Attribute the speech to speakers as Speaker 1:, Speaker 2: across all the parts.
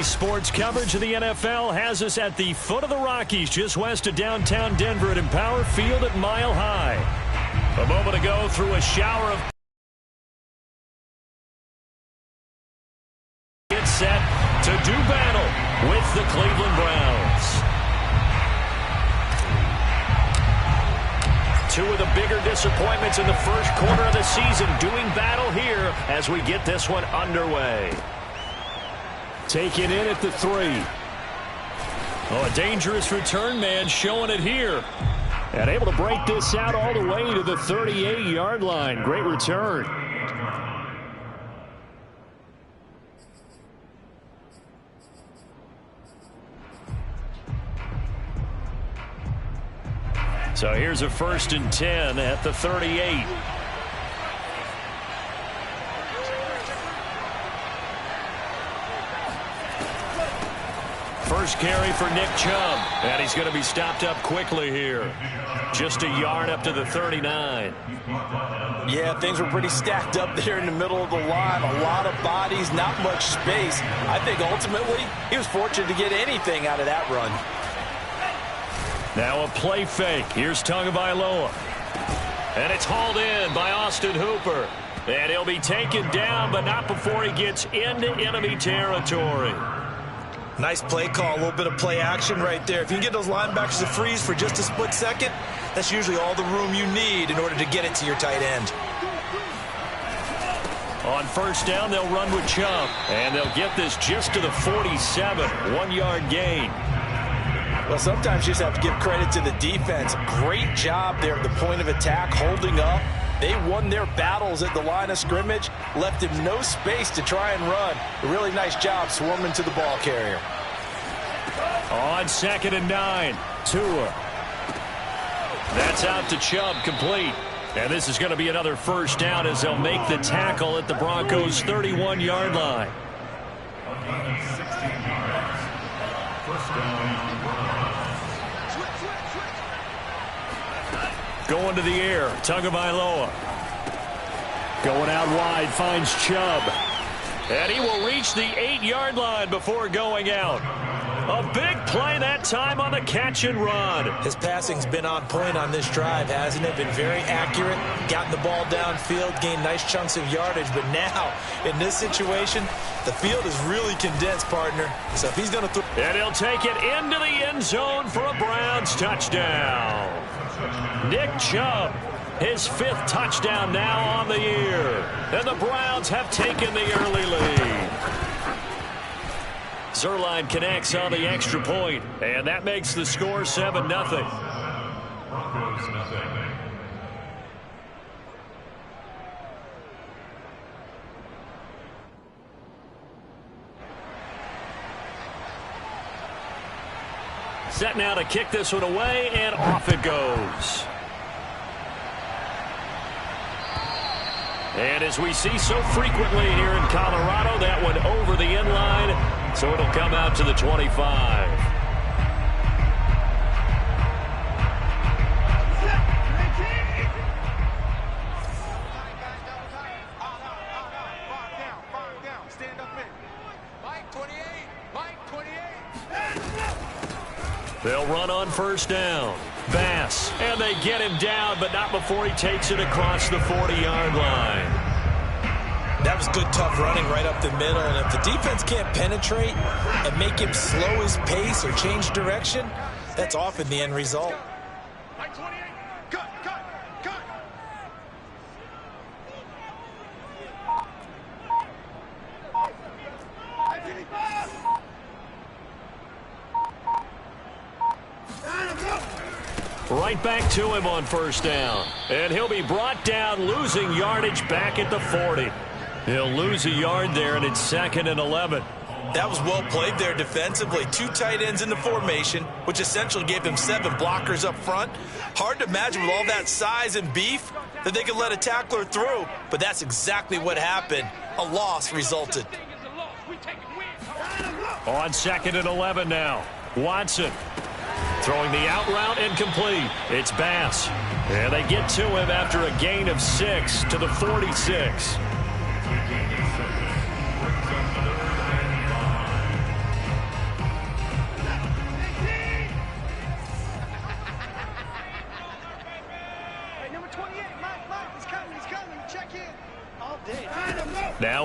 Speaker 1: Sports coverage of the NFL has us at the foot of the Rockies, just west of downtown Denver at Empower Field at Mile High. A moment ago, through a shower of it's set to do battle with the Cleveland Browns. Two of the bigger disappointments in the first quarter of the season doing battle here as we get this one underway. Taken in at the 3. Oh, a dangerous return man showing it here. And able to break this out all the way to the 38-yard line. Great return. So here's a 1st and 10 at the 38. First carry for Nick Chubb, and he's going to be stopped up quickly here. Just a yard up to the 39.
Speaker 2: Yeah, things were pretty stacked up there in the middle of the line. A lot of bodies, not much space. I think ultimately he was fortunate to get anything out of that run.
Speaker 1: Now a play fake. Here's Tagovailoa. And it's hauled in by Austin Hooper. And he'll be taken down, but not before he gets into enemy territory.
Speaker 2: Nice play call, a little bit of play action right there. If you can get those linebackers to freeze for just a split second, that's usually all the room you need in order to get it to your tight end.
Speaker 1: On first down, they'll run with Chubb. And they'll get this just to the 47. 1-yard gain.
Speaker 2: Well, sometimes you just have to give credit to the defense. Great job there at the point of attack, holding up. They won their battles at the line of scrimmage, left him no space to try and run. A really nice job swarming to the ball carrier.
Speaker 1: On 2nd and 9, Tua. That's out to Chubb, complete. And this is going to be another first down as they'll make the tackle at the Broncos' 31-yard line. First down. Going to the air, Tagovailoa. Going out wide, finds Chubb. And he will reach the 8-yard line before going out. A big play that time on the catch and run.
Speaker 2: His passing's been on point on this drive, hasn't it? Been very accurate, gotten the ball downfield, gained nice chunks of yardage. But now, in this situation, the field is really condensed, partner. So if he's going to throw...
Speaker 1: And he'll take it into the end zone for a Browns touchdown. Nick Chubb, his 5th touchdown now on the year. And the Browns have taken the early lead. Zuerlein connects on the extra point, and that makes the score 7-0. Broncos nothing. Set now to kick this one away, and off it goes. And as we see so frequently here in Colorado, that one over the end line, so it'll come out to the 25. They'll run on first down. Bass, and they get him down, but not before he takes it across the 40-yard line.
Speaker 2: That was good, tough running right up the middle, and if the defense can't penetrate and make him slow his pace or change direction, that's often the end result.
Speaker 1: Right back to him on first down. And he'll be brought down, losing yardage back at the 40. He'll lose a yard there, and it's 2nd and 11.
Speaker 2: That was well played there defensively. 2 tight ends in the formation, which essentially gave them 7 blockers up front. Hard to imagine with all that size and beef that they could let a tackler through, but that's exactly what happened. A loss resulted.
Speaker 1: On 2nd and 11 now. Watson throwing the out route incomplete. It's Bass. And they get to him after a gain of 6 to the 46.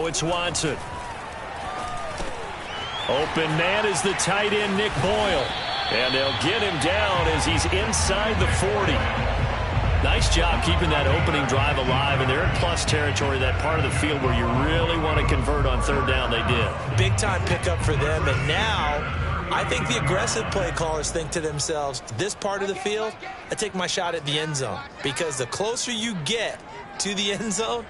Speaker 1: Now it's Watson. Open man is the tight end, Nick Boyle. And they'll get him down as he's inside the 40. Nice job keeping that opening drive alive, and they're in plus territory, that part of the field where you really want to convert on third down. They did.
Speaker 2: Big-time pickup for them, and now I think the aggressive play callers think to themselves, this part of the field, I take my shot at the end zone, because the closer you get to the end zone,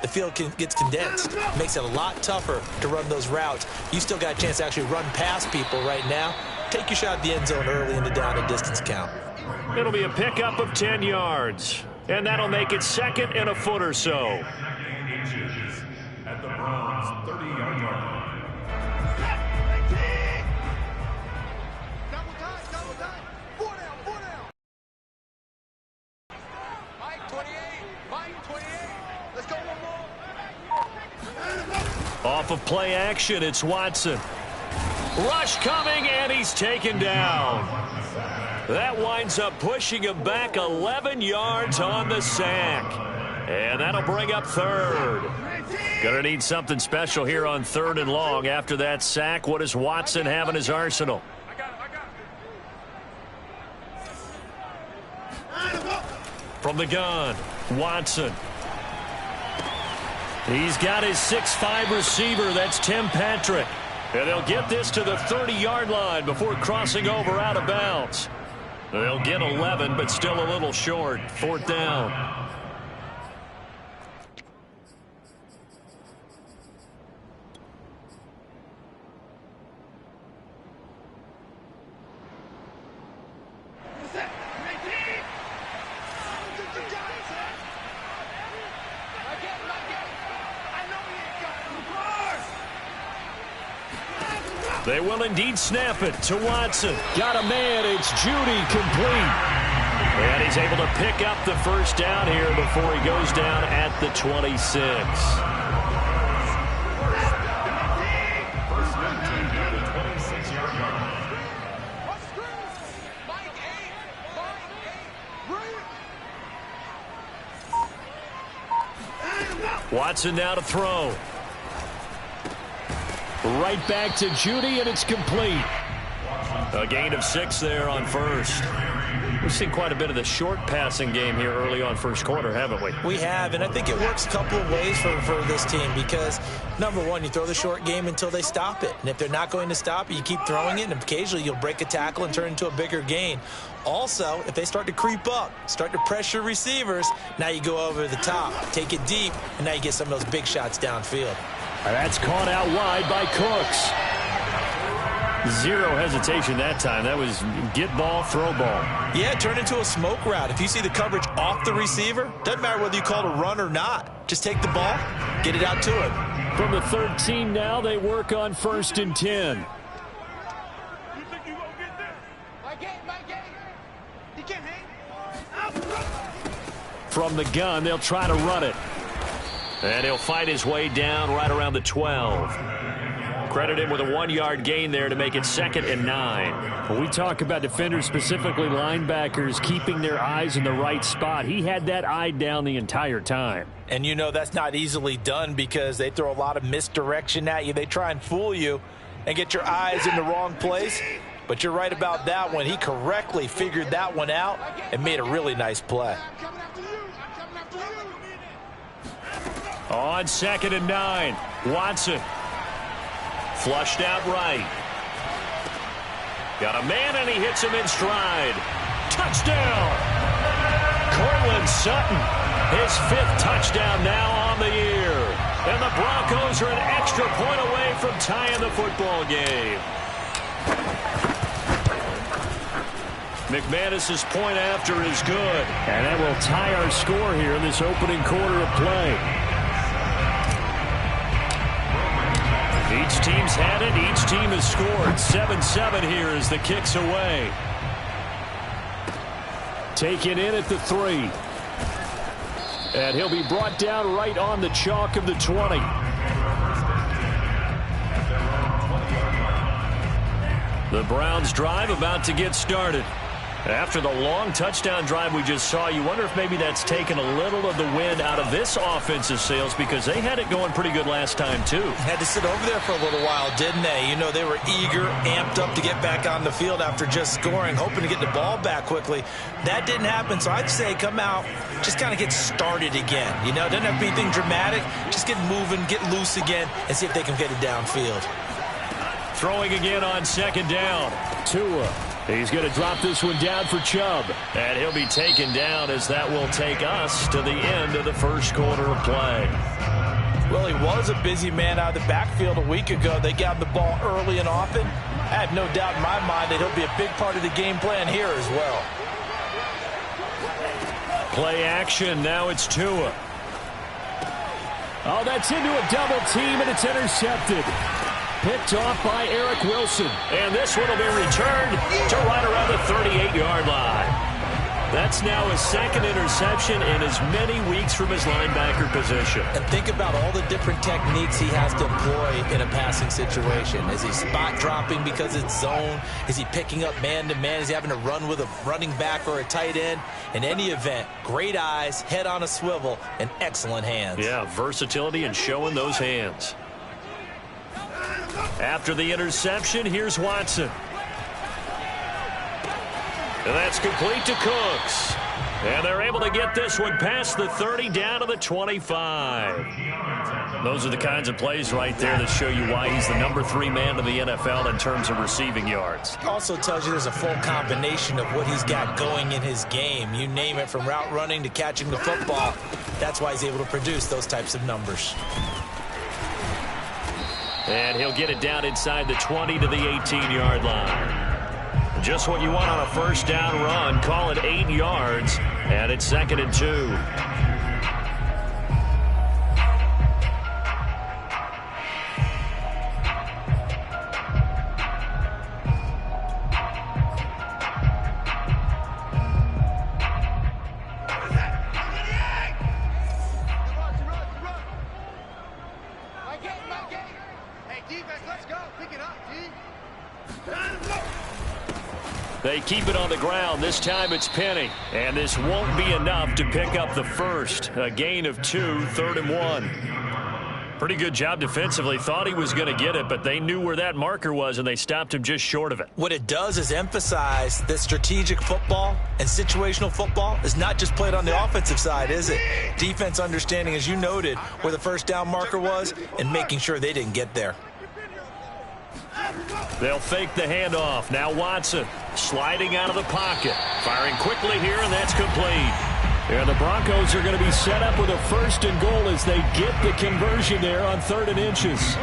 Speaker 2: the field gets condensed. Makes it a lot tougher to run those routes. You still got a chance to actually run past people right now. Take your shot at the end zone early in the down and distance count.
Speaker 1: It'll be a pickup of 10 yards. And that'll make it second and a foot or so.
Speaker 3: At the Browns' 30-yard line. Double time. 4 down. Mike 28. Let's go one more.
Speaker 1: Off of play action, it's Watson. Rush coming, and he's taken down. That winds up pushing him back 11 yards on the sack. And that'll bring up third. Gonna need something special here on third and long after that sack. What does Watson have in his arsenal? From the gun, Watson. He's got his 6'5" receiver. That's Tim Patrick. And they'll get this to the 30-yard line before crossing over out of bounds. They'll get 11, but still a little short. Fourth down. They will indeed snap it to Watson. Got a man. It's Judy, complete. And he's able to pick up the first down here before he goes down at the 26. Watson now to throw. Right back to Judy, and it's complete. A gain of 6 there on first. We've seen quite a bit of the short passing game here early on first quarter, haven't we?
Speaker 2: We have, and I think it works a couple of ways for this team because, number one, you throw the short game until they stop it. And if they're not going to stop it, you keep throwing it, and occasionally you'll break a tackle and turn it into a bigger gain. Also, if they start to creep up, start to pressure receivers, now you go over the top, take it deep, and now you get some of those big shots downfield.
Speaker 1: That's caught out wide by Cooks. Zero hesitation that time. That was get ball, throw ball.
Speaker 2: Yeah, turn into a smoke route. If you see the coverage off the receiver, doesn't matter whether you call it a run or not. Just take the ball, get it out to him.
Speaker 1: From the 13 now, they work on 1st and 10. From the gun, they'll try to run it. And he'll fight his way down right around the 12. Credit him with a 1-yard gain there to make it 2nd and 9.
Speaker 4: When we talk about defenders, specifically linebackers, keeping their eyes in the right spot, he had that eye down the entire time.
Speaker 2: And you know that's not easily done because they throw a lot of misdirection at you. They try and fool you and get your eyes in the wrong place. But you're right about that one. He correctly figured that one out and made a really nice play.
Speaker 1: On 2nd and 9, Watson. Flushed out right. Got a man, and he hits him in stride. Touchdown! Cortland Sutton, his 5th touchdown now on the year. And the Broncos are an extra point away from tying the football game. McManus's point after is good.
Speaker 4: And that will tie our score here in this opening quarter of play.
Speaker 1: Each team's had it. Each team has scored. 7-7 here as the kick's away. Taken in at the 3. And he'll be brought down right on the chalk of the 20. The Browns drive about to get started. After the long touchdown drive we just saw, you wonder if maybe that's taken a little of the wind out of this offensive sails, because they had it going pretty good last time, too.
Speaker 2: Had to sit over there for a little while, didn't they? You know, they were eager, amped up to get back on the field after just scoring, hoping to get the ball back quickly. That didn't happen, so I'd say come out, just kind of get started again. You know, it doesn't have to be anything dramatic. Just get moving, get loose again, and see if they can get it downfield.
Speaker 1: Throwing again on second down. Tua. He's going to drop this one down for Chubb. And he'll be taken down, as that will take us to the end of the first quarter of play.
Speaker 2: Well, he was a busy man out of the backfield a week ago. They got the ball early and often. I have no doubt in my mind that he'll be a big part of the game plan here as well.
Speaker 1: Play action. Now it's Tua.
Speaker 4: Oh, that's into a double team, and it's intercepted. Picked off by Eric Wilson.
Speaker 1: And this one will be returned to right around the 38-yard line. That's now his second interception in as many weeks from his linebacker position.
Speaker 2: And think about all the different techniques he has to employ in a passing situation. Is he spot dropping because it's zone? Is he picking up man-to-man? Is he having to run with a running back or a tight end? In any event, great eyes, head on a swivel, and excellent hands.
Speaker 1: Yeah, versatility and showing those hands. After the interception, here's Watson. And that's complete to Cooks. And they're able to get this one past the 30 down to the 25. Those are the kinds of plays right there that show you why he's the number 3 man in the NFL in terms of receiving yards.
Speaker 2: Also tells you there's a full combination of what he's got going in his game. You name it, from route running to catching the football. That's why he's able to produce those types of numbers.
Speaker 1: And he'll get it down inside the 20 to the 18-yard line. Just what you want on a first down run. Call it 8 yards, and it's 2nd and 2. They keep it on the ground. This time it's Penny. And this won't be enough to pick up the first. A gain of 2, 3rd and 1. Pretty good job defensively. Thought he was going to get it, but they knew where that marker was, and they stopped him just short of it.
Speaker 2: What it does is emphasize that strategic football and situational football is not just played on the offensive side, is it? Defense understanding, as you noted, where the first down marker was and making sure they didn't get there.
Speaker 1: They'll fake the handoff. Now Watson sliding out of the pocket. Firing quickly here, and that's complete.
Speaker 4: And the Broncos are going to be set up with a 1st and goal as they get the conversion there on 3rd and inches.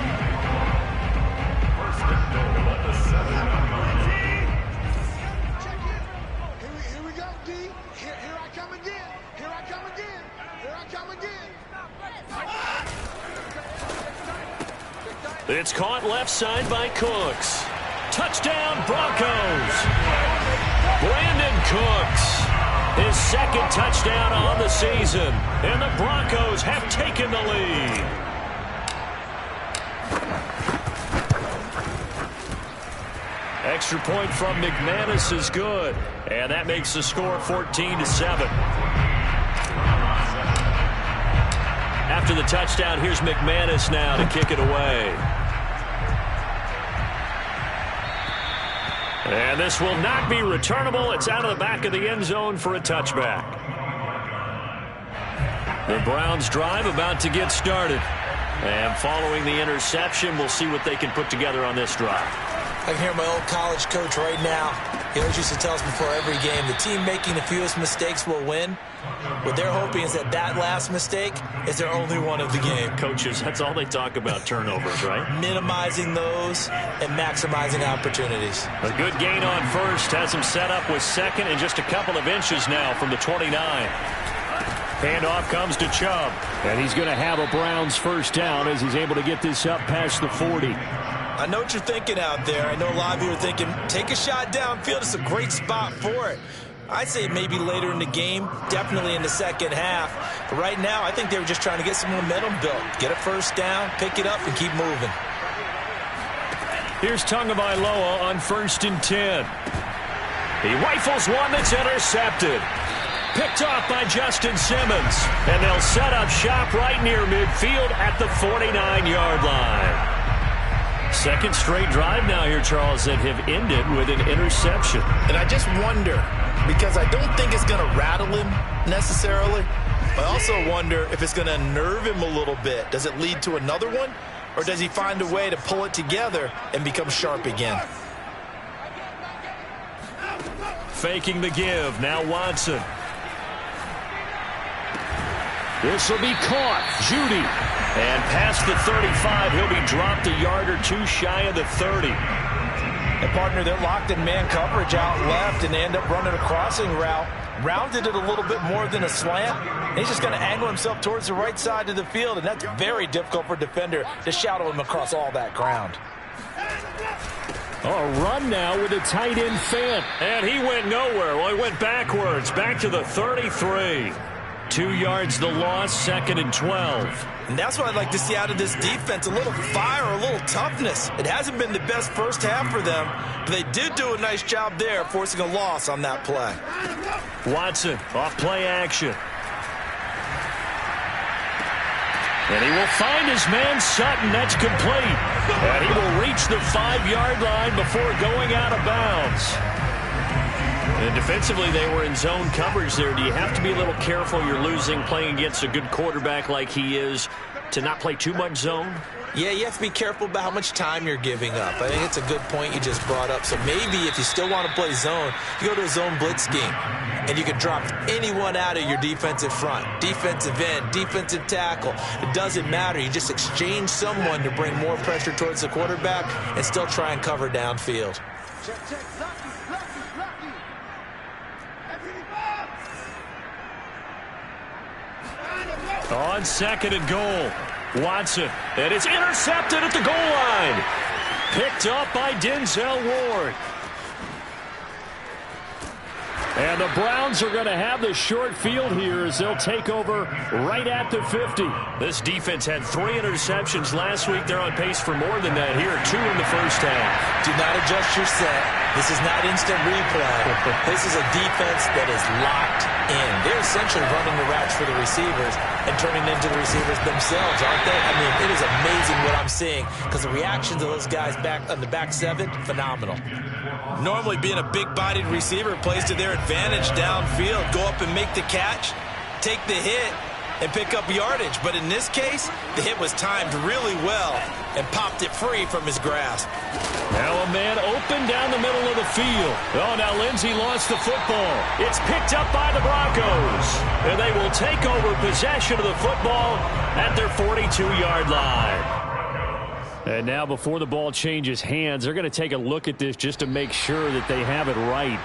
Speaker 3: Here we go, D. Here I come again. Here I come again. Here I come again.
Speaker 1: It's caught left side by Cooks. Touchdown, Broncos. Brandon Cooks. His 2nd touchdown on the season. And the Broncos have taken the lead. Extra point from McManus is good. And that makes the score 14-7. After the touchdown, here's McManus now to kick it away. And this will not be returnable. It's out of the back of the end zone for a touchback. The Browns drive about to get started. And following the interception, we'll see what they can put together on this drive.
Speaker 2: I can hear my old college coach right now. He always used to tell us before every game, the team making the fewest mistakes will win. What they're hoping is that last mistake is their only one of the game.
Speaker 1: Coaches, that's all they talk about, turnovers, right?
Speaker 2: Minimizing those and maximizing opportunities.
Speaker 1: A good gain on first has him set up with 2nd and just a couple of inches now from the 29. Handoff comes to Chubb.
Speaker 4: And he's going to have a Browns 1st down as he's able to get this up past the 40.
Speaker 2: I know what you're thinking out there. I know a lot of you are thinking, take a shot downfield. It's a great spot for it. I'd say maybe later in the game, definitely in the second half. But right now, I think they were just trying to get some momentum built. Get a 1st down, pick it up, and keep moving.
Speaker 4: Here's Tagovailoa on 1st and 10.
Speaker 1: He rifles one that's intercepted. Picked off by Justin Simmons. And they'll set up shop right near midfield at the 49-yard line. Second straight drive now here, Charles, that have ended with an interception.
Speaker 2: And I just wonder, because I don't think it's going to rattle him necessarily. I also wonder if it's going to nerve him a little bit. Does it lead to another one? Or does he find a way to pull it together and become sharp again?
Speaker 1: Faking the give. Now Watson. This will be caught. Judy. And past the 35, he'll be dropped a yard or two shy of the 30.
Speaker 2: And partner, they're locked in man coverage out left, and they end up running a crossing route. Rounded it a little bit more than a slant. And he's just going to angle himself towards the right side of the field, and that's very difficult for a defender to shadow him across all that ground.
Speaker 1: A run now with a tight end Fant. And he went nowhere. Well, he went backwards. Back to the 33. 2 yards the loss, 2nd and 12.
Speaker 2: And that's what I'd like to see out of this defense, a little fire, a little toughness. It hasn't been the best first half for them, but they did do a nice job there, forcing a loss on that play.
Speaker 1: Watson, off play action. And he will find his man Sutton. That's complete. And he will reach the 5-yard line before going out of bounds. And defensively, they were in zone coverage there. Do you have to be a little careful? You're losing, playing against a good quarterback like he is, to not play too much zone?
Speaker 2: Yeah, you have to be careful about how much time you're giving up. I think it's a good point you just brought up. So maybe if you still want to play zone, you go to a zone blitz scheme, and you can drop anyone out of your defensive front, defensive end, defensive tackle. It doesn't matter. You just exchange someone to bring more pressure towards the quarterback and still try and cover downfield.
Speaker 1: On 2nd and goal, Watson, and it's intercepted at the goal line. Picked up by Denzel Ward. And the Browns are going to have the short field here as they'll take over right at the 50. This defense had 3 interceptions last week. They're on pace for more than that here, 2 in the first half.
Speaker 2: Do not adjust your set. This is not instant replay. This is a defense that is locked in. They're essentially running the routes for the receivers and turning into the receivers themselves, aren't they? I mean, it is amazing what I'm seeing because the reaction to those guys back on the back 7, phenomenal. Normally being a big-bodied receiver plays to their advantage downfield. Go up and make the catch, take the hit, and pick up yardage. But in this case, the hit was timed really well and popped it free from his grasp.
Speaker 1: Now a man open down the middle of the field. Oh, now Lindsey lost the football. It's picked up by the Broncos. And they will take over possession of the football at their 42-yard line. And now before the ball changes hands, they're going to take a look at this just to make sure that they have it right.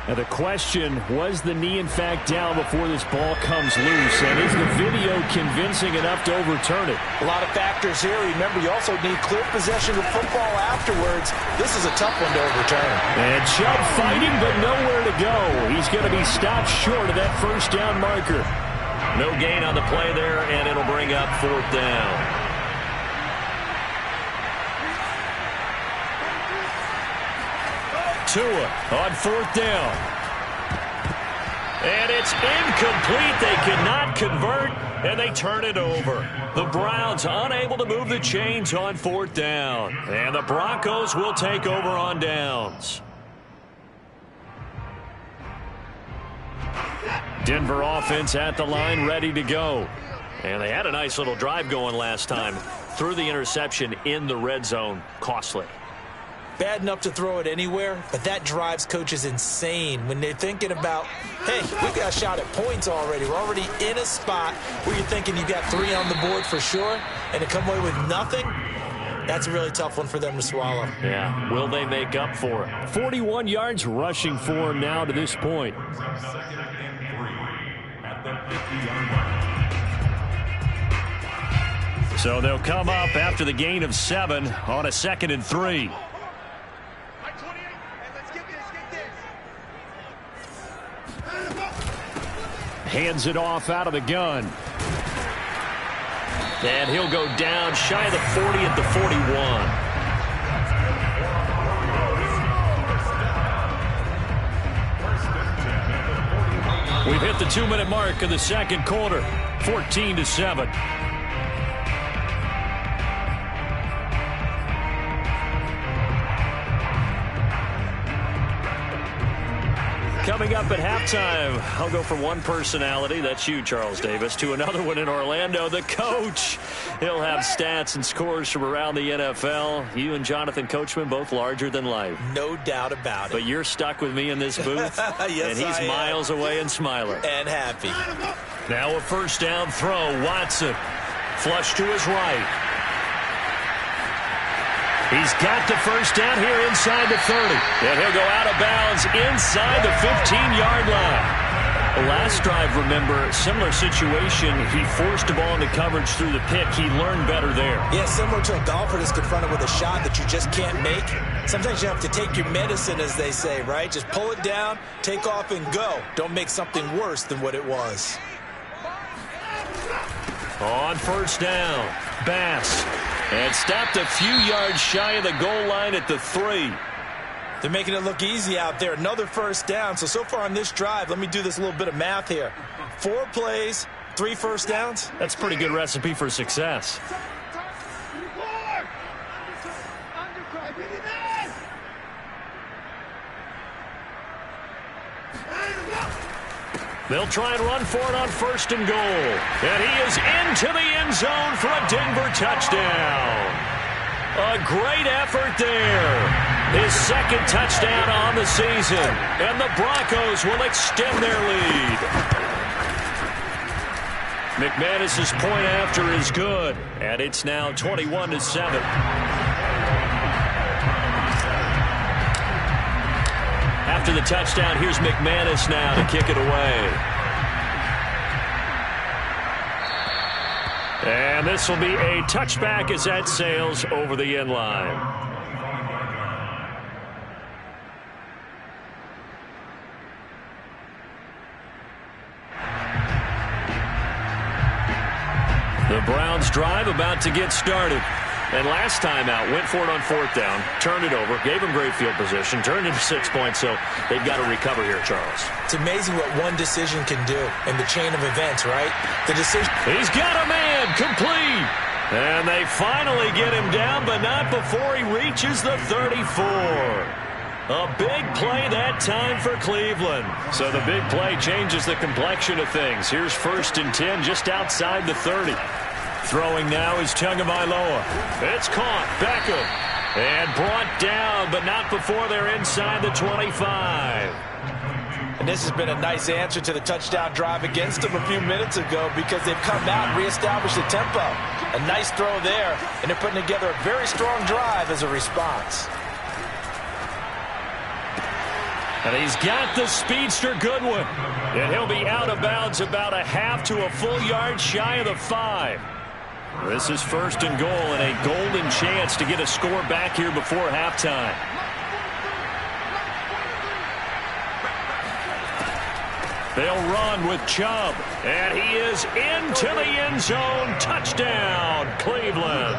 Speaker 1: Now the question, was the knee in fact down before this ball comes loose? And is the video convincing enough to overturn it?
Speaker 2: A lot of factors here. Remember, you also need clear possession of football afterwards. This is a tough one to overturn.
Speaker 1: And Chubb fighting, but nowhere to go. He's going to be stopped short of that first down marker. No gain on the play there, and it'll bring up 4th down. Tua on 4th down. And it's incomplete. They cannot convert, and they turn it over. The Browns unable to move the chains on 4th down. And the Broncos will take over on downs. Denver offense at the line, ready to go. And they had a nice little drive going last time. Threw the interception in the red zone. Costly.
Speaker 2: Bad enough to throw it anywhere, but that drives coaches insane when they're thinking about, hey, we've got a shot at points already. We're already in a spot where you're thinking you got 3 on the board for sure, and to come away with nothing, that's a really tough one for them to swallow.
Speaker 1: Yeah, will they make up for it? 41 yards rushing for him now to this point. So they'll come up after the gain of 7 on a 2nd and 3. Hands it off out of the gun. And he'll go down shy of the 40 at the 41.
Speaker 4: We've hit the 2-minute mark of the second quarter, 14-7. Coming up at halftime, I'll go from one personality, that's you, Charles Davis, to another one in Orlando, the coach. He'll have stats and scores from around the NFL. You and Jonathan Coachman, both larger than life.
Speaker 2: No doubt about it.
Speaker 4: But you're stuck with me in this booth,
Speaker 2: yes,
Speaker 4: and he's miles away and smiling.
Speaker 2: And happy.
Speaker 4: Now a first down throw, Watson. Flush to his right. He's got the first down here inside the 30. And he'll go out of bounds inside the 15-yard line. The last drive, remember, similar situation. He forced the ball into coverage through the pick. He learned better there.
Speaker 2: Yeah, similar to a golfer that's confronted with a shot that you just can't make. Sometimes you have to take your medicine, as they say, right? Just pull it down, take off, and go. Don't make something worse than what it was.
Speaker 4: On first down, Bass. And stopped a few yards shy of the goal line at the 3.
Speaker 2: They're making it look easy out there. Another first down. So far on this drive, let me do this little bit of math here. 4 plays, 3 first downs.
Speaker 4: That's a pretty good recipe for success. They'll try and run for it on first and goal. And he is into the end zone for a Denver touchdown. A great effort there. His second touchdown on the season. And the Broncos will extend their lead. McManus's point after is good. And it's now 21-7. After the touchdown, here's McManus now to kick it away. And this will be a touchback as that sails over the end line. The Browns drive about to get started. And last time out, went for it on fourth down, turned it over, gave him great field position, turned it to 6 points, so they've got to recover here, Charles.
Speaker 2: It's amazing what one decision can do in the chain of events, right? The decision.
Speaker 4: He's got a man, complete. And they finally get him down, but not before he reaches the 34. A big play that time for Cleveland. So the big play changes the complexion of things. Here's 1st and 10 just outside the 30. Throwing now is Tagovailoa. It's caught. Beckham. And brought down, but not before they're inside the 25.
Speaker 2: And this has been a nice answer to the touchdown drive against them a few minutes ago because they've come out and reestablished the tempo. A nice throw there, and they're putting together a very strong drive as a response.
Speaker 4: And he's got the speedster Goodwin. And he'll be out of bounds about a half to a full yard shy of the 5. This is 1st and goal and a golden chance to get a score back here before halftime. They'll run with Chubb. And he is into the end zone. Touchdown, Cleveland.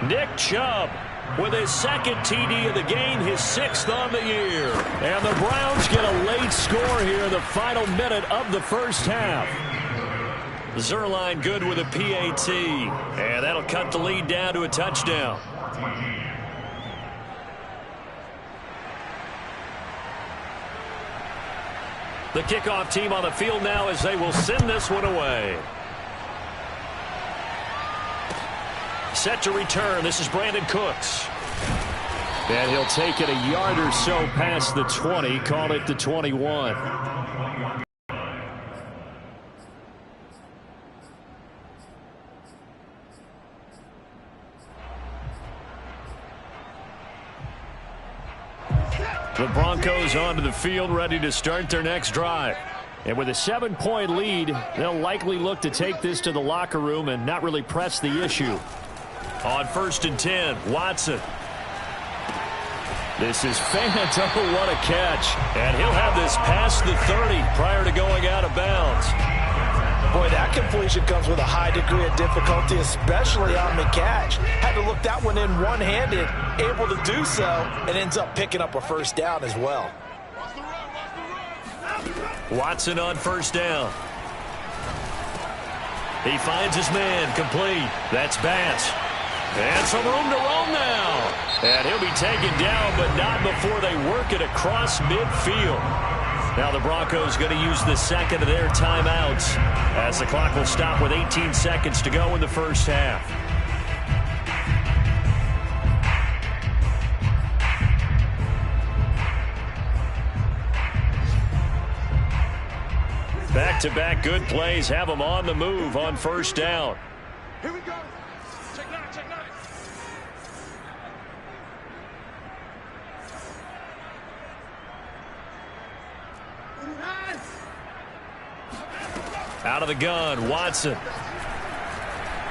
Speaker 4: Nick Chubb with his 2nd TD of the game, his 6th on the year. And the Browns get a late score here in the final minute of the first half. Zuerlein good with a PAT. And that'll cut the lead down to a touchdown. The kickoff team on the field now as they will send this one away. Set to return. This is Brandon Cooks. And he'll take it a yard or so past the 20. Call it the 21. The Broncos onto the field, ready to start their next drive. And with a 7-point lead, they'll likely look to take this to the locker room and not really press the issue. On 1st and 10, Watson. This is Fant. Oh, what a catch. And he'll have this past the 30 prior to going out of bounds.
Speaker 2: Boy, that completion comes with a high degree of difficulty, especially on the catch. Had to look that one in one-handed, able to do so, and ends up picking up a first down as well.
Speaker 3: Watch the run, watch the run.
Speaker 1: Watson on first down. He finds his man, complete. That's Bass. And some room to roam now. And he'll be taken down, but not before they work it across midfield. Now the Broncos going to use the second of their timeouts as the clock will stop with 18 seconds to go in the first half. Back-to-back good plays have them on the move on first down.
Speaker 3: Here we go. Check nine, check nine.
Speaker 1: Out of the gun, Watson.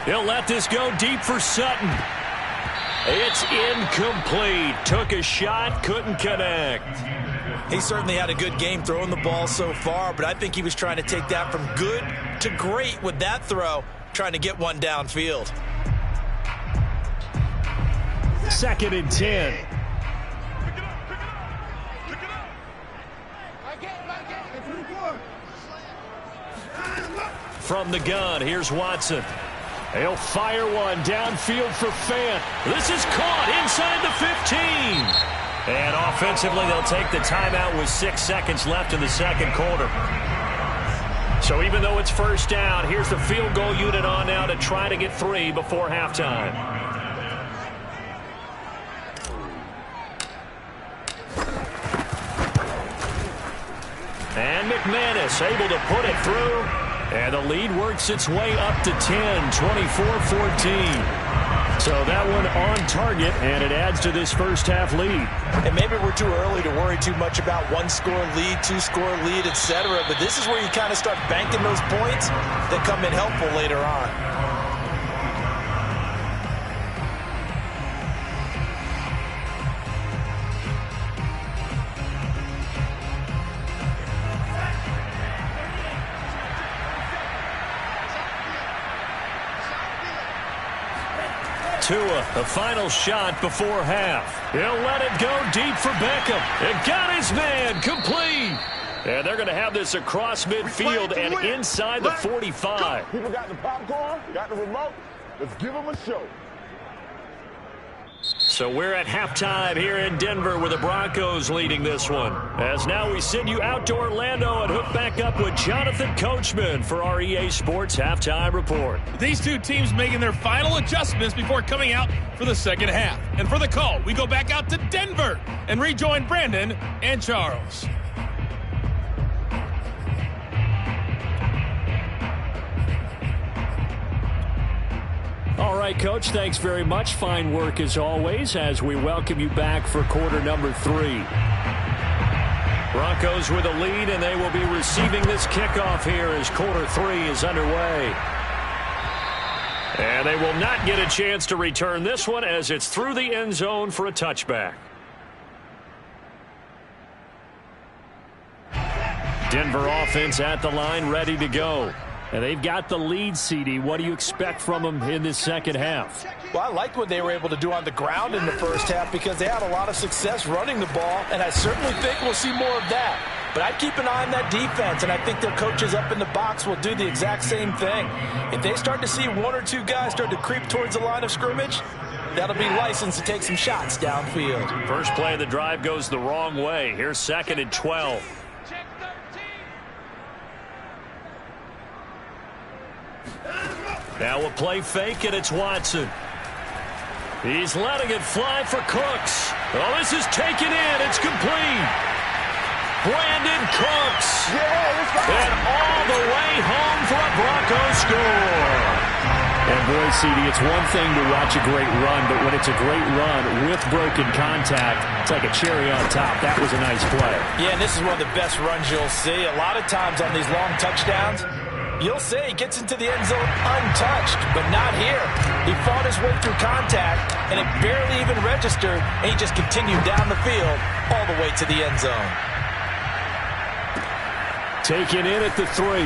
Speaker 1: He'll let this go deep for Sutton. It's incomplete. Took a shot, couldn't connect.
Speaker 2: He certainly had a good game throwing the ball so far, but I think he was trying to take that from good to great with that throw, trying to get one downfield.
Speaker 1: 2nd and 10. From the gun, here's Watson. He'll fire one downfield for Fant. This is caught inside the 15. And offensively, they'll take the timeout with 6 seconds left in the second quarter. So even though it's first down, here's the field goal unit on now to try to get 3 before halftime. And McManus able to put it through. And the lead works its way up to 10, 24-14. So that one on target, and it adds to this first half lead.
Speaker 2: And maybe we're too early to worry too much about 1-score lead, 2-score lead, etc. But this is where you kind of start banking those points that come in helpful later on.
Speaker 1: Tua, the final shot before half. He'll let it go deep for Beckham. It got his man, complete. And they're going to have this across midfield and inside the 45.
Speaker 5: People got the popcorn, got the remote. Let's give them a show.
Speaker 1: So we're at halftime here in Denver with the Broncos leading this one. As now we send you out to Orlando and hook back up with Jonathan Coachman for our EA Sports Halftime Report.
Speaker 6: These two teams making their final adjustments before coming out for the second half. And for the call, we go back out to Denver and rejoin Brandon and Charles.
Speaker 1: All right, Coach, thanks very much. Fine work as always as we welcome you back for quarter number 3. Broncos with a lead, and they will be receiving this kickoff here as quarter 3 is underway. And they will not get a chance to return this one as it's through the end zone for a touchback. Denver offense at the line, ready to go. And they've got the lead, CD. What do you expect from them in this second half?
Speaker 2: Well, I liked what they were able to do on the ground in the first half because they had a lot of success running the ball, and I certainly think we'll see more of that. But I'd keep an eye on that defense, and I think their coaches up in the box will do the exact same thing. If they start to see 1 or 2 guys start to creep towards the line of scrimmage, that'll be licensed to take some shots downfield.
Speaker 1: First play of the drive goes the wrong way. Here's 2nd and 12. Now a play fake, and it's Watson. He's letting it fly for Cooks. Oh, this is taken in. It's complete. Brandon Cooks. And all the way home for a Broncos score. And boy, CD, it's one thing to watch a great run, but when it's a great run with broken contact, it's like a cherry on top. That was a nice play.
Speaker 2: Yeah, and this is one of the best runs you'll see. A lot of times on these long touchdowns, you'll say he gets into the end zone untouched, but not here. He fought his way through contact, and it barely even registered, and he just continued down the field all the way to the end zone.
Speaker 1: Taken in at the 3.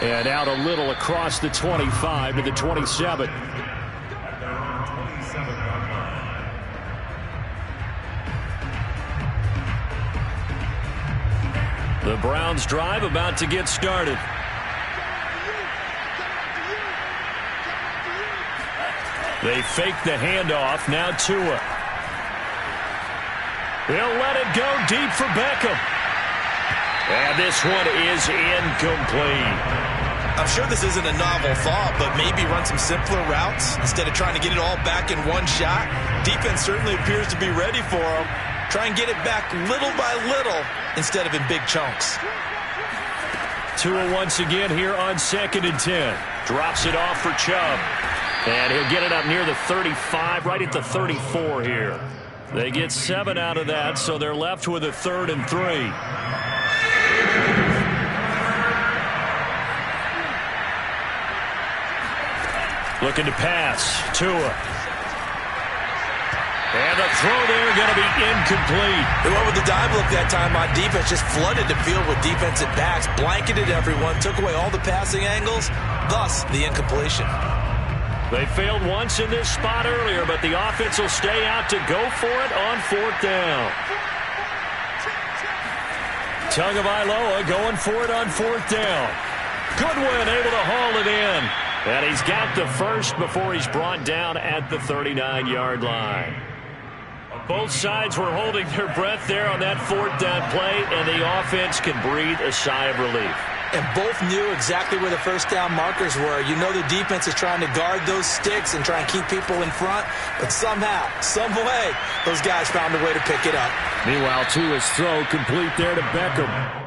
Speaker 1: And out a little across the 25 to the 27.
Speaker 4: The Browns drive about to get started. They fake the handoff. Now Tua. They'll let it go deep for Beckham. And this one is incomplete.
Speaker 2: I'm sure this isn't a novel thought, but maybe run some simpler routes instead of trying to get it all back in one shot. Defense certainly appears to be ready for him. Try and get it back little by little instead of in big chunks.
Speaker 4: Tua once again here on 2nd and 10. Drops it off for Chubb. And he'll get it up near the 35, right at the 34 here. They get 7 out of that, so they're left with a 3rd and 3. Looking to pass. Tua. And the throw there going to be incomplete.
Speaker 2: They went with the dive look that time on defense. Just flooded the field with defensive backs. Blanketed everyone. Took away all the passing angles. Thus, the incompletion.
Speaker 4: They failed once in this spot earlier, but the offense will stay out to go for it on 4th down. Tagovailoa going for it on 4th down. Goodwin able to haul it in. And he's got the first before he's brought down at the 39-yard line. Both sides were holding their breath there on that 4th down play, and the offense can breathe a sigh of relief.
Speaker 2: And both knew exactly where the first down markers were. You know the defense is trying to guard those sticks and try and keep people in front, but somehow, some way, those guys found a way to pick it up.
Speaker 4: Meanwhile, Tua's throw complete there to Beckham.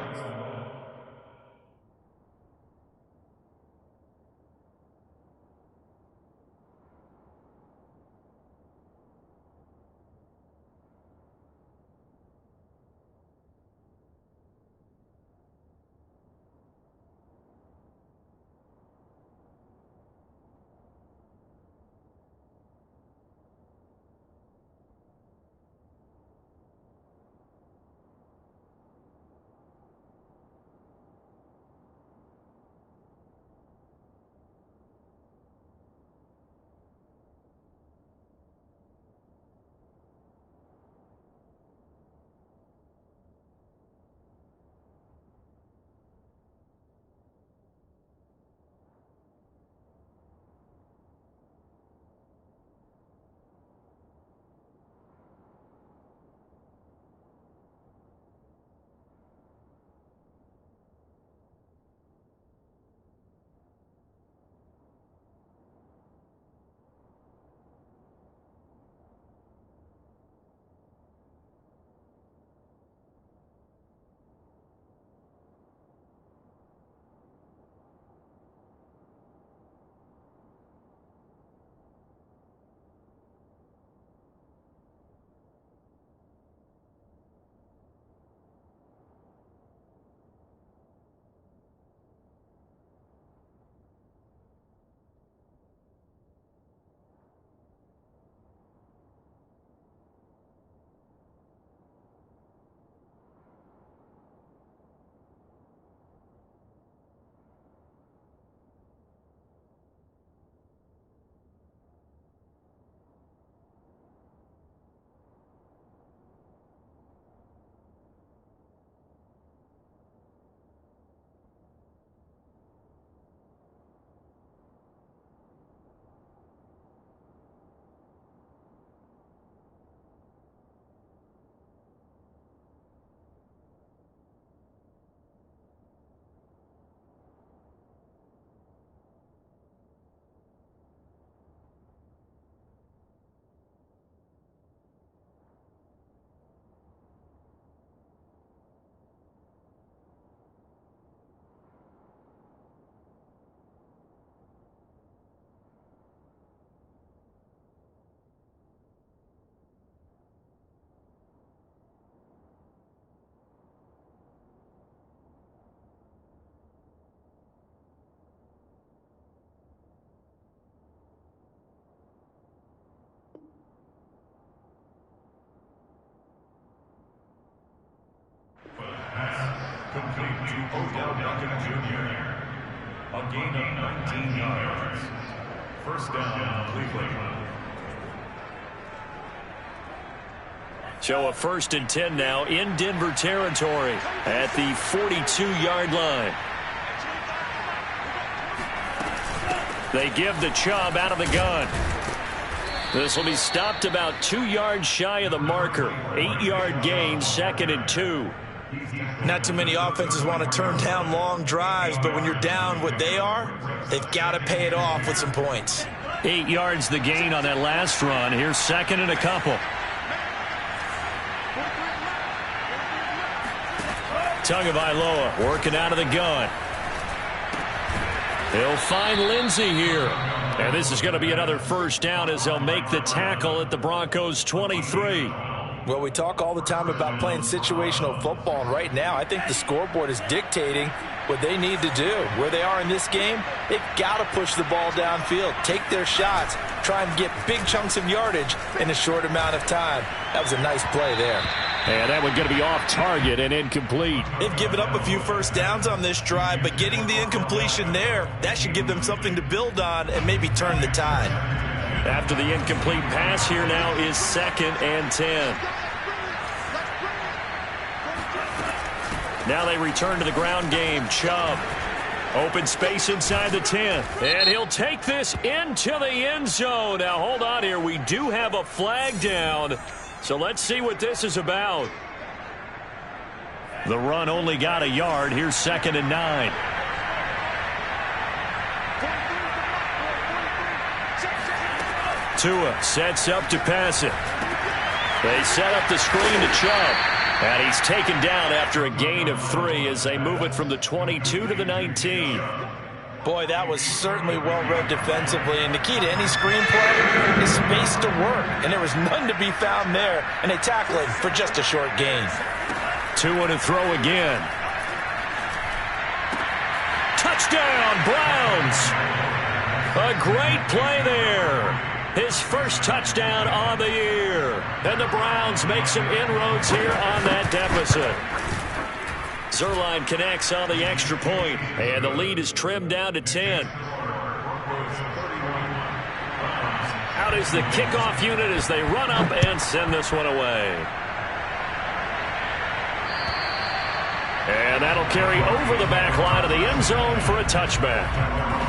Speaker 7: Complete to Odell Beckham Jr. A gain of 19 yards. First down, Cleveland.
Speaker 4: So a 1st and 10 now in Denver territory at the 42-yard line. They give the Chubb out of the gun. This will be stopped about 2 yards shy of the marker. 8-yard gain, 2nd and 2.
Speaker 2: Not too many offenses want to turn down long drives, but when you're down what they are, they've got to pay it off with some points.
Speaker 4: 8 yards the gain on that last run. Here's 2nd and a couple. Tagovailoa working out of the gun. He'll find Lindsey here. And this is going to be another 1st down as they'll make the tackle at the Broncos 23.
Speaker 2: Well, we talk all the time about playing situational football, and right now I think the scoreboard is dictating what they need to do. Where they are in this game, they've got to push the ball downfield, take their shots, try and get big chunks of yardage in a short amount of time. That was a nice play there.
Speaker 4: And that one's going to be off target and incomplete.
Speaker 2: They've given up a few 1st downs on this drive, but getting the incompletion there, that should give them something to build on and maybe turn the tide.
Speaker 4: After the incomplete pass, here now is 2nd and 10. Now they return to the ground game. Chubb. Open space inside the 10. And he'll take this into the end zone. Now hold on here. We do have a flag down. So let's see what this is about. The run only got a yard. Here's 2nd and 9. Tua sets up to pass it. They set up the screen to Chubb. And he's taken down after a gain of 3 as they move it from the 22 to the 19.
Speaker 2: Boy, that was certainly well-read defensively. And the key to any screenplay is space to work. And there was none to be found there. And they tackle him for just a short gain.
Speaker 4: Tua to throw again. Touchdown, Browns. A great play there. His 1st touchdown on the year. And the Browns make some inroads here on that deficit. Zuerlein connects on the extra point, and the lead is trimmed down to 10. Out is the kickoff unit as they run up and send this one away. And that'll carry over the back line of the end zone for a touchback.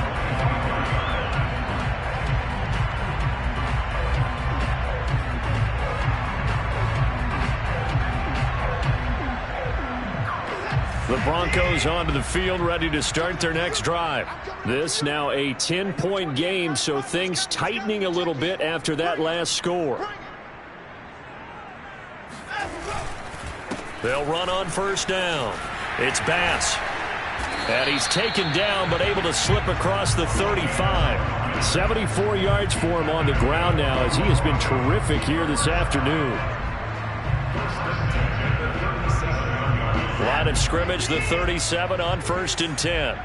Speaker 4: The Broncos onto the field, ready to start their next drive. This now a 10-point game, so things tightening a little bit after that last score. They'll run on 1st down. It's Bass. And he's taken down, but able to slip across the 35. 74 yards for him on the ground now, as he has been terrific here this afternoon. Line of scrimmage, the 37 on 1st and 10.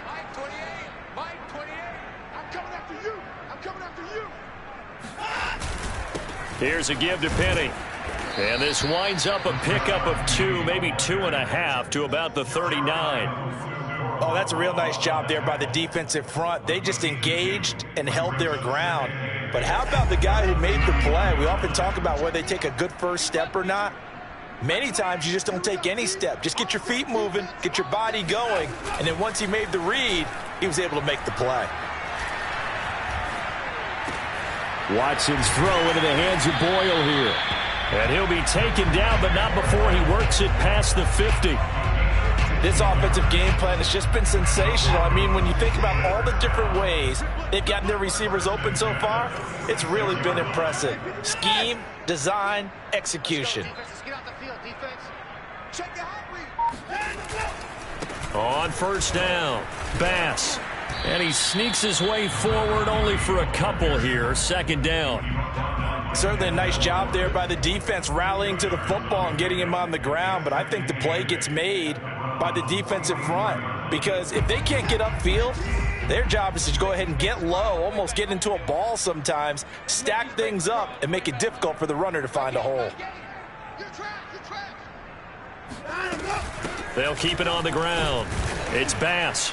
Speaker 3: Mike 28. I'm coming after you. I'm coming after you.
Speaker 4: Here's a give to Penny. And this winds up a pickup of 2, maybe 2.5 to about the 39.
Speaker 2: Oh, that's a real nice job there by the defensive front. They just engaged and held their ground. But how about the guy who made the play? We often talk about whether they take a good 1st step or not. Many times you just don't take any step. Just get your feet moving, get your body going, and then once he made the read, he was able to make the play.
Speaker 4: Watson's throw into the hands of Boyle here. And he'll be taken down, but not before he works it past the 50.
Speaker 2: This offensive game plan has just been sensational. I mean, when you think about all the different ways they've gotten their receivers open so far, it's really been impressive. Scheme, design, execution.
Speaker 4: On 1st down, Bass. And he sneaks his way forward only for a couple here. 2nd down.
Speaker 2: Certainly a nice job there by the defense rallying to the football and getting him on the ground. But I think the play gets made by the defensive front. Because if they can't get upfield, their job is to go ahead and get low, almost get into a ball sometimes, stack things up, and make it difficult for the runner to find a hole.
Speaker 4: They'll keep it on the ground. It's Bass.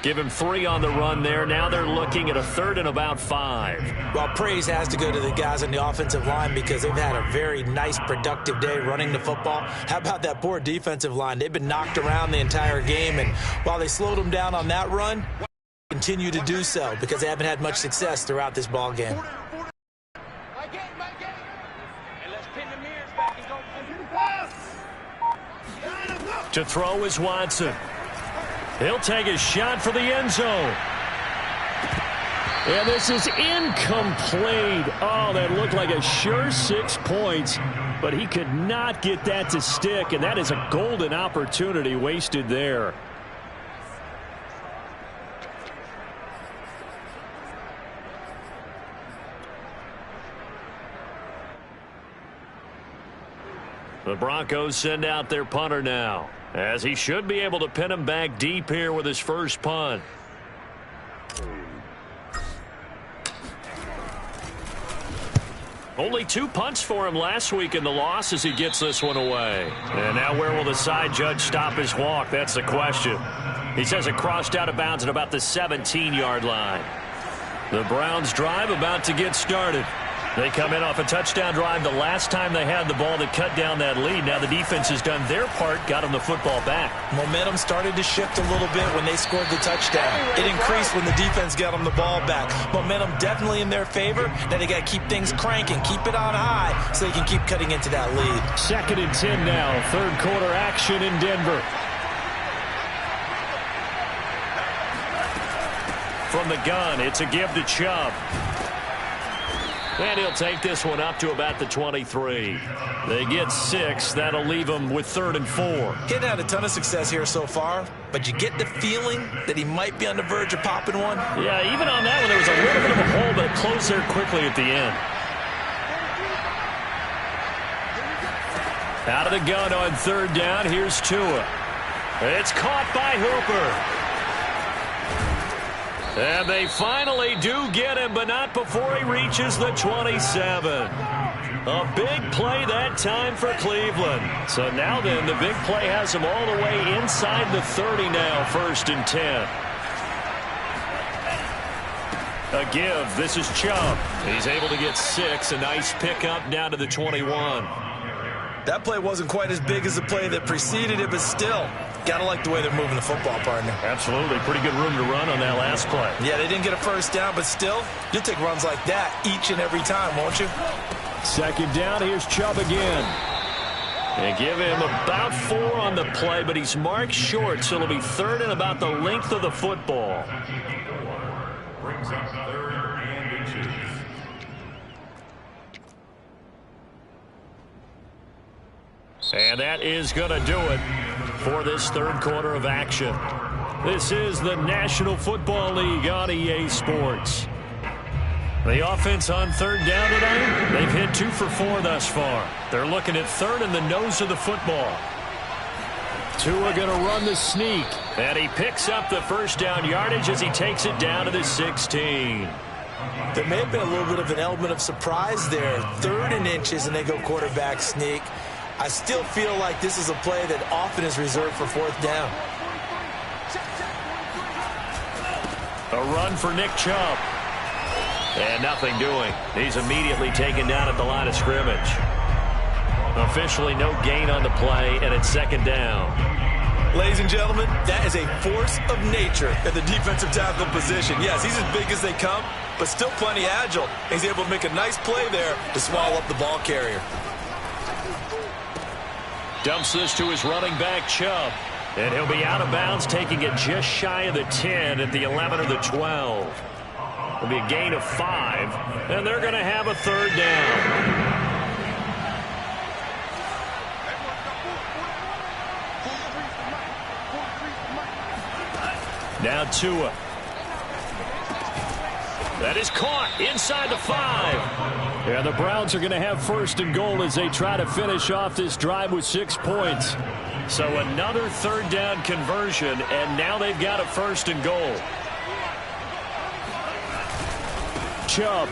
Speaker 1: Give him 3 on the run there. Now they're looking at a 3rd and about 5.
Speaker 2: Well, praise has to go to the guys on the offensive line because they've had a very nice, productive day running the football. How about that poor defensive line? They've been knocked around the entire game, and while they slowed them down on that run, continue to do so because they haven't had much success throughout this ball game.
Speaker 1: To throw is Watson. He'll take a shot for the end zone. And this is incomplete. Oh, that looked like a sure 6 points, but he could not get that to stick, and that is a golden opportunity wasted there. The Broncos send out their punter now, as he should be able to pin him back deep here with his first punt. Only 2 punts for him last week in the loss as he gets this one away. And now where will the side judge stop his walk? That's the question. He says it crossed out of bounds at about the 17-yard line. The Browns drive about to get started. They come in off a touchdown drive the last time they had the ball that cut down that lead. Now the defense has done their part, got them the football back.
Speaker 2: Momentum started to shift a little bit when they scored the touchdown. It increased when the defense got them the ball back. Momentum definitely in their favor. Now they got to keep things cranking, keep it on high so they can keep cutting into that lead.
Speaker 1: 2nd and 10 now. 3rd quarter action in Denver. From the gun, it's a give to Chubb. And he'll take this one up to about the 23. They get 6. That'll leave them with 3rd and 4.
Speaker 2: He hadn't had a ton of success here so far, but you get the feeling that he might be on the verge of popping one.
Speaker 1: Yeah, even on that one, there was a little bit of a hole, but it closed there quickly at the end. Out of the gun on 3rd down, here's Tua. It's caught by Hooper. And they finally do get him, but not before he reaches the 27. A big play that time for Cleveland. So now then, the big play has him all the way inside the 30 now, 1st and 10. A give. This is Chubb. He's able to get 6. A nice pickup down to the 21.
Speaker 2: That play wasn't quite as big as the play that preceded it, but still, got to like the way they're moving the football, partner.
Speaker 1: Absolutely. Pretty good room to run on that last play.
Speaker 2: Yeah, they didn't get a first down, but still, you'll take runs like that each and every time, won't you?
Speaker 1: 2nd down, here's Chubb again. And give him about 4 on the play, but he's marked short, so it'll be 3rd and about the length of the football.
Speaker 7: Brings up 3rd and inches.
Speaker 1: And that is going to do it for this 3rd quarter of action. This is the National Football League on EA Sports. The offense on 3rd down tonight, they've hit 2 for 4 thus far. They're looking at 3rd in the nose of the football. Tua going to run the sneak, and he picks up the first down yardage as he takes it down to the 16.
Speaker 2: There may have been a little bit of an element of surprise there. 3rd and inches, and they go quarterback sneak. I still feel like this is a play that often is reserved for 4th down.
Speaker 1: A run for Nick Chubb. And nothing doing. He's immediately taken down at the line of scrimmage. Officially no gain on the play, and it's 2nd down.
Speaker 2: Ladies and gentlemen, that is a force of nature at the defensive tackle position. Yes, he's as big as they come, but still plenty agile. He's able to make a nice play there to swallow up the ball carrier.
Speaker 1: Dumps this to his running back, Chubb. And he'll be out of bounds, taking it just shy of the 10 at the 11 or the 12. It'll be a gain of 5, and they're going to have a 3rd down. Now Tua. That is caught inside the 5. And the Browns are going to have 1st and goal as they try to finish off this drive with 6 points. So another 3rd down conversion, and now they've got a 1st and goal. Chubb.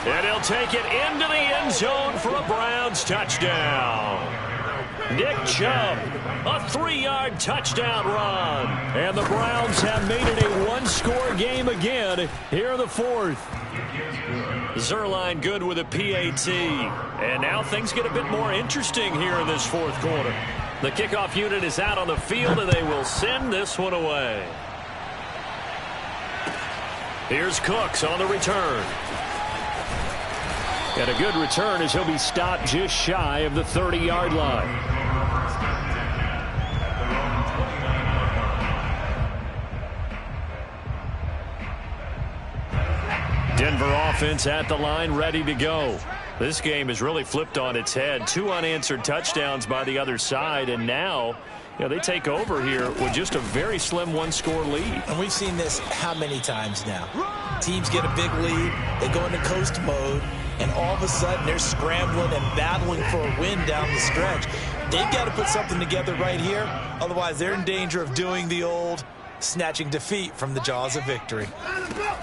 Speaker 1: And he'll take it into the end zone for a Browns touchdown. Nick Chubb, a 3-yard touchdown run. And the Browns have made it a one-score game again here in the fourth. Zuerlein good with a PAT. And now things get a bit more interesting here in this fourth quarter. The kickoff unit is out on the field, and they will send this one away. Here's Cooks on the return. And a good return as he'll be stopped just shy of the 30-yard line. Denver offense at the line, ready to go. This game is really flipped on its head. 2 unanswered touchdowns by the other side, and now they take over here with just a very slim one-score lead.
Speaker 2: And we've seen this how many times now? Teams get a big lead, they go into coast mode, and all of a sudden they're scrambling and battling for a win down the stretch. They've got to put something together right here, otherwise they're in danger of doing the old snatching defeat from the jaws of victory.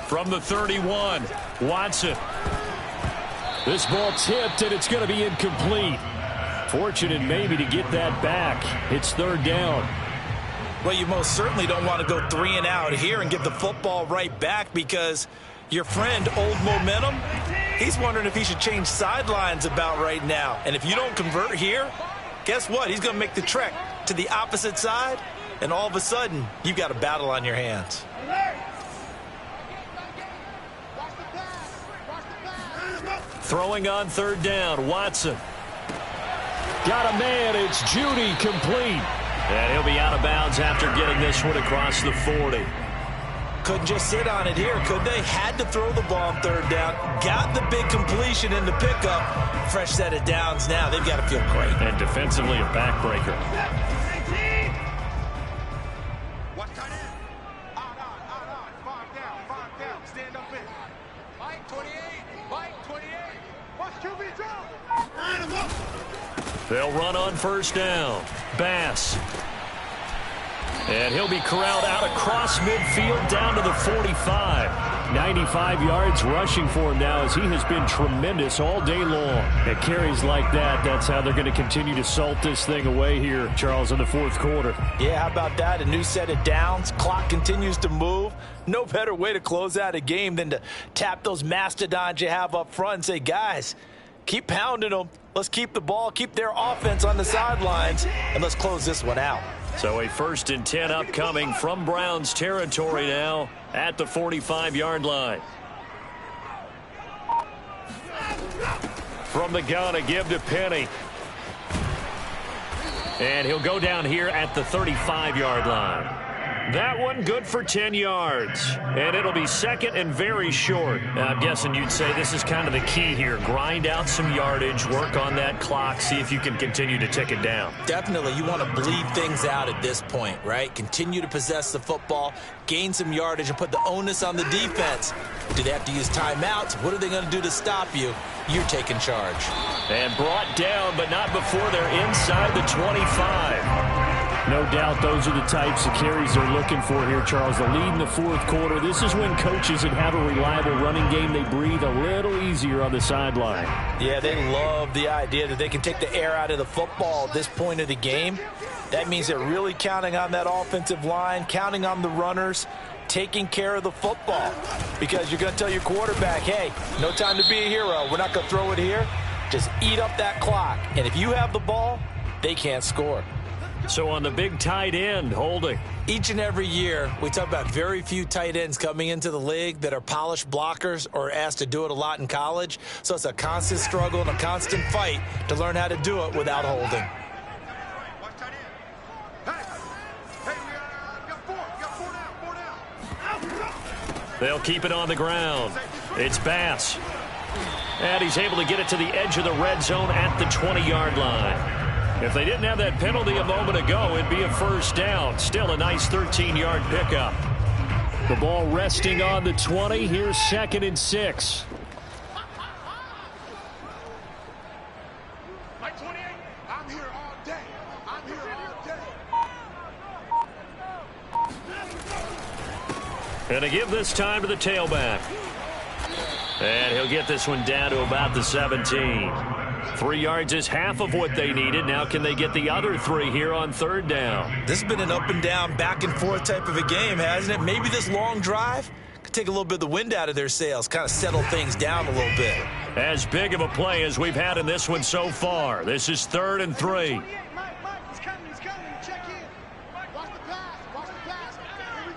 Speaker 1: From the 31, Watson. This ball tipped, and it's going to be incomplete. Fortunate maybe to get that back. It's third down.
Speaker 2: Well, you most certainly don't want to go 3 and out here and get the football right back, because your friend, Old Momentum, he's wondering if he should change sidelines about right now. And if you don't convert here, guess what? He's going to make the trek to the opposite side, and all of a sudden, you've got a battle on your hands.
Speaker 1: Throwing on third down, Watson. Got a man, it's Judy, complete. And he'll be out of bounds after getting this one across the 40.
Speaker 2: Couldn't just sit on it here, could they? Had to throw the ball on third down. Got the big completion in the pickup. Fresh set of downs now. They've got to feel great.
Speaker 1: And defensively a backbreaker.
Speaker 3: Stand up in. Mike 28. Mike 28. Watch QB drop.
Speaker 1: They'll run on first down. Bass. And he'll be corralled out across midfield down to the 45. 95 yards rushing for him now, as he has been tremendous all day long. At carries like that, that's how they're going to continue to salt this thing away here, Charles, in the fourth quarter.
Speaker 2: Yeah, how about that? A new set of downs. Clock continues to move. No better way to close out a game than to tap those mastodons you have up front and say, guys, keep pounding them. Let's keep the ball, keep their offense on the sidelines, and let's close this one out.
Speaker 1: So a 1st and 10 upcoming from Browns territory now at the 45-yard line. From the gun, a give to Penny. And he'll go down here at the 35-yard line. That one good for 10 yards. And it'll be second and very short. Now, I'm guessing you'd say this is kind of the key here. Grind out some yardage, work on that clock, see if you can continue to tick it down.
Speaker 2: Definitely. You want to bleed things out at this point, right? Continue to possess the football, gain some yardage, and put the onus on the defense. Do they have to use timeouts? What are they going to do to stop you? You're taking charge.
Speaker 1: And brought down, but not before they're inside the 25. No doubt those are the types of carries they're looking for here, Charles. The lead in the fourth quarter. This is when coaches that have a reliable running game, they breathe a little easier on the sideline.
Speaker 2: Yeah, they love the idea that they can take the air out of the football at this point of the game. That means they're really counting on that offensive line, counting on the runners, taking care of the football. Because you're going to tell your quarterback, hey, no time to be a hero. We're not going to throw it here. Just eat up that clock. And if you have the ball, they can't score.
Speaker 1: So on the big tight end, Holding.
Speaker 2: Each and every year, we talk about very few tight ends coming into the league that are polished blockers or asked to do it a lot in college. So it's a constant struggle and a constant fight to learn how to do it without Holding.
Speaker 1: They'll keep it on the ground. It's Bass. And he's able to get it to the edge of the red zone at the 20-yard line. If they didn't have that penalty a moment ago, it'd be a first down. Still a nice 13-yard pickup. The ball resting on the 20. Here's 2nd and 6.
Speaker 3: Mike 28, I'm here all day. I'm here all day.
Speaker 1: And to give this time to the tailback. And he'll get this one down to about the 17. 3 yards is half of what they needed. Now can they get the other 3 here on 3rd down?
Speaker 2: This has been an up and down, back and forth type of a game, hasn't it? Maybe this long drive could take a little bit of the wind out of their sails, kind of settle things down a little bit.
Speaker 1: As big of a play as we've had in this one so far. This is 3rd and 3.
Speaker 3: He's coming. Check in. Watch the pass. Here we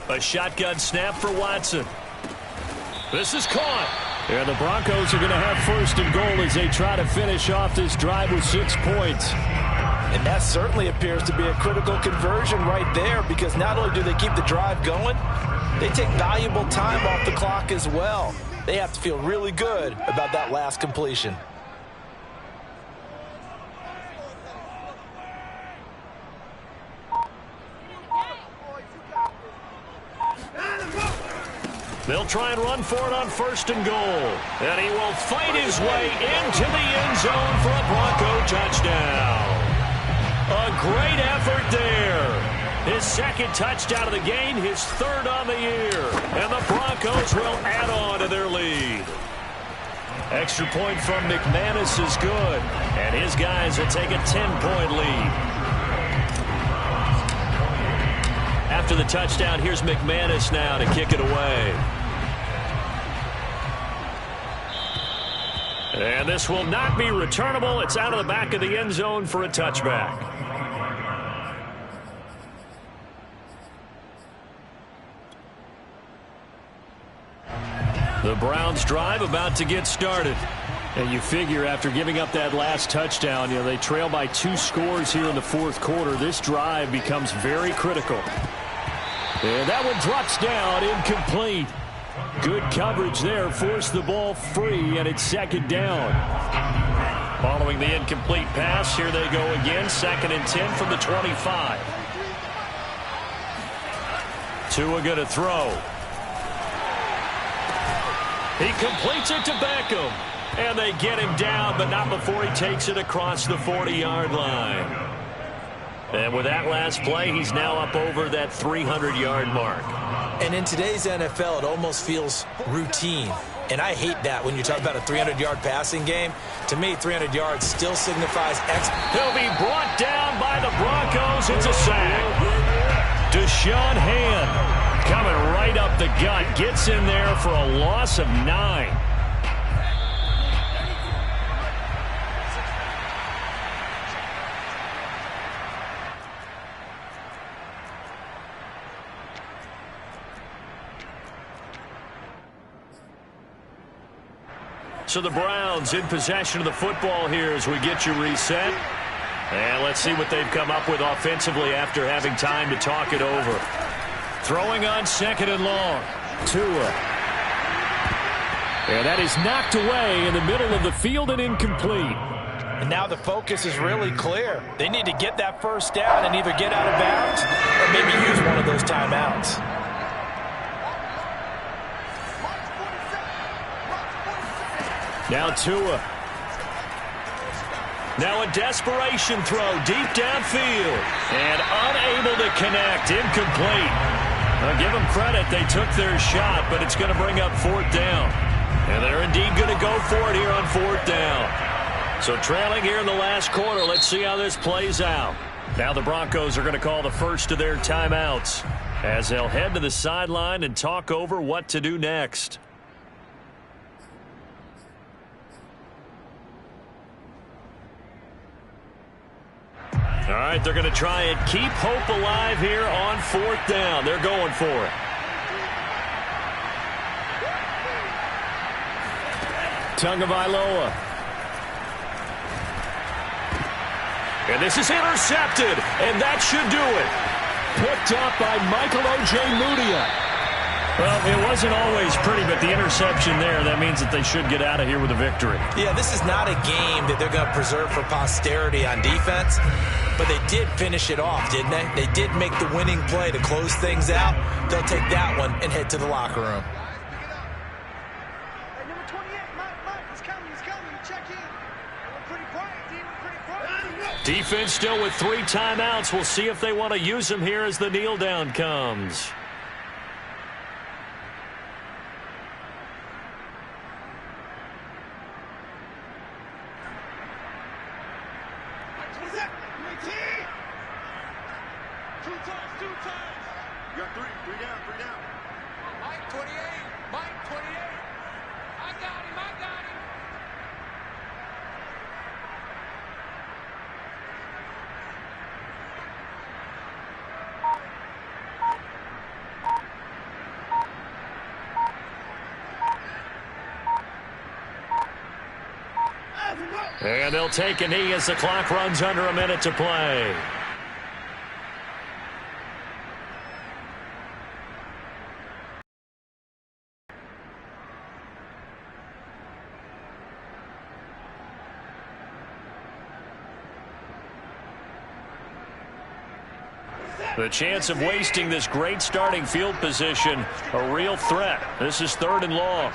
Speaker 3: go.
Speaker 1: A shotgun snap for Watson. This is caught. And the Broncos are going to have 1st and goal as they try to finish off this drive with 6 points.
Speaker 2: And that certainly appears to be a critical conversion right there, because not only do they keep the drive going, they take valuable time off the clock as well. They have to feel really good about that last completion.
Speaker 1: They'll try and run for it on 1st and goal. And he will fight his way into the end zone for a Bronco touchdown. A great effort there. His 2nd touchdown of the game, his 3rd on the year. And the Broncos will add on to their lead. Extra point from McManus is good. And his guys will take a 10-point lead. After the touchdown, here's McManus now to kick it away. And this will not be returnable. It's out of the back of the end zone for a touchback. The Browns drive about to get started. And you figure after giving up that last touchdown, they trail by 2 scores here in the 4th quarter. This drive becomes very critical. And that one drops down, incomplete. Good coverage there, forced the ball free, and it's 2nd down. Following the incomplete pass, here they go again, 2nd and 10 from the 25. Tua going to throw. He completes it to Beckham. And they get him down, but not before he takes it across the 40-yard line. And with that last play, he's now up over that 300-yard mark.
Speaker 2: And in today's NFL, it almost feels routine. And I hate that when you talk about a 300-yard passing game. To me, 300 yards still signifies X.
Speaker 1: He'll be brought down by the Broncos. It's a sack. Deshaun Hand coming right up the gut. Gets in there for a loss of 9. So the Browns in possession of the football here as we get you reset. And let's see what they've come up with offensively after having time to talk it over. Throwing on 2nd and long. Tua. And that is knocked away in the middle of the field and incomplete.
Speaker 2: And now the focus is really clear. They need to get that 1st down and either get out of bounds or maybe use one of those timeouts.
Speaker 1: Now Tua. Now a desperation throw deep downfield. And unable to connect. Incomplete. Now give them credit. They took their shot, but it's going to bring up 4th down. And they're indeed going to go for it here on 4th down. So trailing here in the last quarter. Let's see how this plays out. Now the Broncos are going to call the first of their timeouts as they'll head to the sideline and talk over what to do next. All right, they're going to try and keep hope alive here on 4th down. They're going for it. Tagovailoa. And this is intercepted, and that should do it. Picked up by Michael Ojemudia. Well, it wasn't always pretty, but the interception there, that means that they should get out of here with a victory.
Speaker 2: Yeah, this is not a game that they're going to preserve for posterity on defense, but they did finish it off, didn't they? They did make the winning play to close things out. They'll take that one and head to the locker room.
Speaker 3: Number 28, Mike, he's coming. Check in. We're pretty quiet, D. We're pretty quiet.
Speaker 1: Defense still with 3 timeouts. We'll see if they want to use them here as the kneel down comes.
Speaker 5: You got three. Three down. Three down.
Speaker 3: Mike 28. Mike 28. I got him. I got him.
Speaker 1: And they'll take a knee as the clock runs under a minute to play. The chance of wasting this great starting field position, a real threat. This is 3rd and long.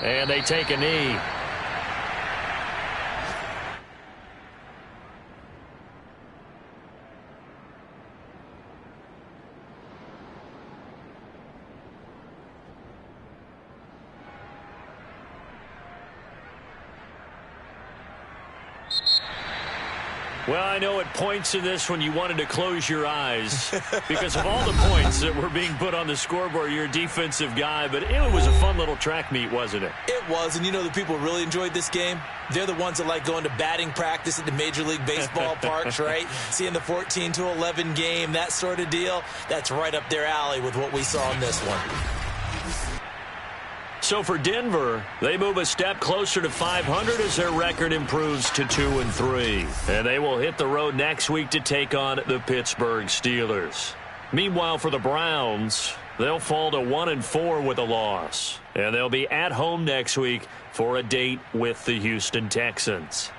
Speaker 1: And they take a knee. Well, I know at points in this when you wanted to close your eyes because of all the points that were being put on the scoreboard. You're a defensive guy, but it was a fun little track meet, wasn't it?
Speaker 2: It was, and you know the people really enjoyed this game? They're the ones that like going to batting practice at the Major League Baseball parks, right? Seeing the 14-11 game, that sort of deal. That's right up their alley with what we saw in this one.
Speaker 1: So for Denver, they move a step closer to 500 as their record improves to 2-3. And they will hit the road next week to take on the Pittsburgh Steelers. Meanwhile, for the Browns, they'll fall to 1-4 with a loss. And they'll be at home next week for a date with the Houston Texans.